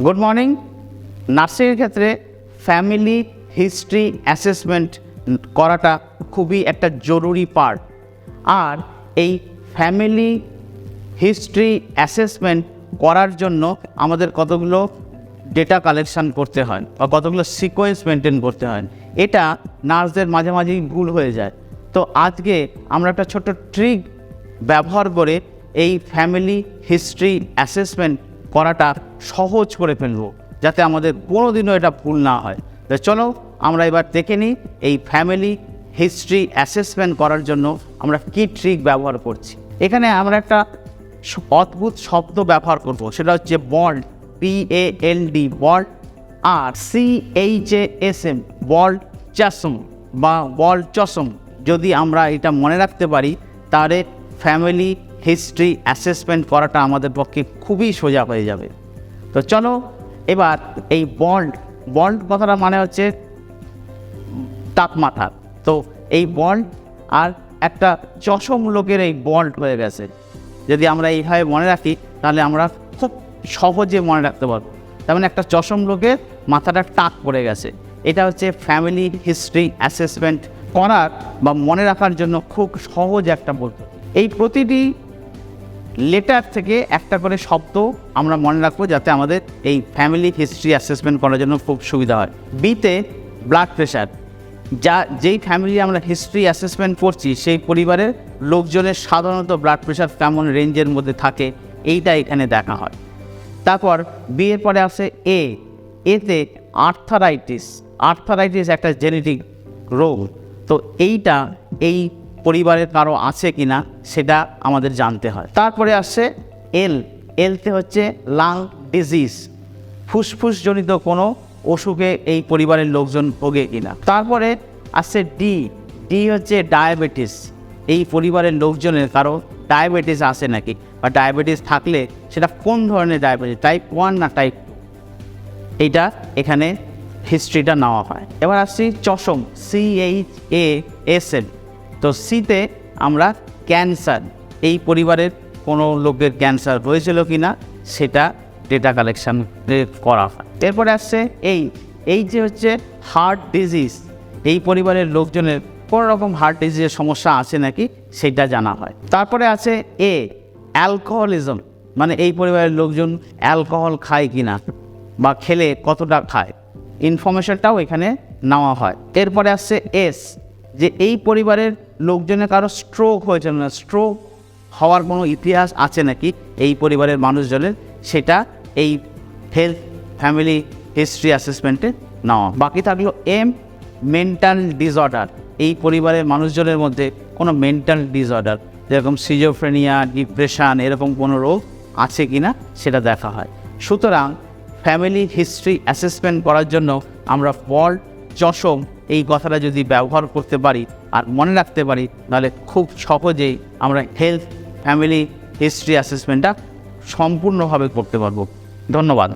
Good morning. নার্সিংয়ের ক্ষেত্রে family history assessment করাটা খুবই একটা জরুরি পার্ট। আর এই ফ্যামিলি হিস্ট্রি অ্যাসেসমেন্ট করার জন্য আমাদের কতগুলো ডেটা কালেকশান করতে হয় বা কতগুলো সিকোয়েন্স মেনটেন করতে হয়। এটা নার্সদের মাঝে মাঝেই ভুল হয়ে যায়। তো আজকে আমরা একটা ছোট্ট ট্রিক ব্যবহার করে এই ফ্যামিলি হিস্ট্রি অ্যাসেসমেন্ট করাটা সহজ করে ফেলবো, যাতে আমাদের কোনোদিনও এটা ভুল না হয়। তো চলো আমরা এবার দেখে নিই এই ফ্যামিলি হিস্ট্রি অ্যাসেসমেন্ট করার জন্য আমরা কী ট্রিক ব্যবহার করছি। এখানে আমরা একটা অদ্ভুত শব্দ ব্যবহার করব, সেটা হচ্ছে বল্ড, BALD বল্ড, আর CHASM বল্ড চাসম বা বল্ড চসম। যদি আমরা এটা মনে রাখতে পারি তাহলে ফ্যামিলি হিস্ট্রি অ্যাসেসমেন্ট করাটা আমাদের পক্ষে খুবই সোজা হয়ে যাবে। তো চলো এবার এই বল্ড কথাটা মানে হচ্ছে তাপমাত্রা। তো এই বল্ড আর একটা চশম লোকের এই বল্ড হয়ে গেছে। যদি আমরা এইভাবে মনে রাখি তাহলে আমরা খুব সহজে মনে রাখতে পারবো। তার মানে একটা চশম লোকের মাথাটা টাক পড়ে গেছে। এটা হচ্ছে ফ্যামিলি হিস্ট্রি অ্যাসেসমেন্ট করার বা মনে রাখার জন্য খুব সহজ একটা পদ্ধতি। এই প্রতিটি লেটার থেকে একটা করে শব্দ আমরা মনে রাখবো, যাতে আমাদের এই ফ্যামিলি হিস্ট্রি অ্যাসেসমেন্ট করার জন্য খুব সুবিধা হয়। বিতে ব্লাড প্রেশার, যেই ফ্যামিলি আমরা হিস্ট্রি অ্যাসেসমেন্ট করছি সেই পরিবারের লোকজনের সাধারণত ব্লাড প্রেশার কেমন রেঞ্জের মধ্যে থাকে এইটা এখানে দেখা হয়। তারপর বি এর পরে আসে এতে আর্থারাইটিস একটা জেনেটিক রোগ। তো এইটা এই পরিবারের কারো আছে কি না সেটা আমাদের জানতে হয়। তারপরে আসছে এলতে হচ্ছে লাং ডিজিজ, ফুসফুসজনিত কোনো অসুখে এই পরিবারের লোকজন ভোগে কিনা। তারপরে আসছে ডি হচ্ছে ডায়াবেটিস, এই পরিবারের লোকজনের কারো ডায়াবেটিস আছে নাকি, বা ডায়াবেটিস থাকলে সেটা কোন ধরনের ডায়াবেটিস, টাইপ 1 না টাইপ 2, এইটা এখানে হিস্ট্রিটা নেওয়া হয়। এবার আসছি চশম, CHASM। তো সিতে আমরা ক্যান্সার, এই পরিবারের কোনো লোকের ক্যান্সার হয়েছিল কি না সেটা ডেটা কালেকশান করা হয়। এরপরে আসছে এই যে হচ্ছে হার্ট ডিজিজ, এই পরিবারের লোকজনের কোনো রকম হার্ট ডিজিজের সমস্যা আছে নাকি সেটা জানা হয়। তারপরে আছে অ্যালকোহলিজম, মানে এই পরিবারের লোকজন অ্যালকোহল খায় কি না বা খেলে কতটা খায়, ইনফরমেশনটাও এখানে নেওয়া হয়। এরপরে আসছে যে এই পরিবারের লোকজনের কারো স্ট্রোক হয়েছে না, স্ট্রোক হওয়ার কোনো ইতিহাস আছে নাকি এই পরিবারের মানুষজনের, সেটা এই হেলথ ফ্যামিলি হিস্ট্রি অ্যাসেসমেন্টে নেওয়া। বাকি থাকলো মেন্টাল ডিসঅর্ডার, এই পরিবারের মানুষজনের মধ্যে কোনো মেন্টাল ডিসঅর্ডার যেরকম সিজোফ্রেনিয়া, ডিপ্রেশন, এরকম কোনো রোগ আছে কি না সেটা দেখা হয়। সুতরাং ফ্যামিলি হিস্ট্রি অ্যাসেসমেন্ট করার জন্য আমরা বল্ড, চশম এই কথাটা যদি ব্যবহার করতে পারি আর মনে রাখতে পারি তাহলে খুব সহজেই আমরা হেলথ ফ্যামিলি হিস্ট্রি অ্যাসেসমেন্টটা সম্পূর্ণভাবে করতে পারবো। ধন্যবাদ।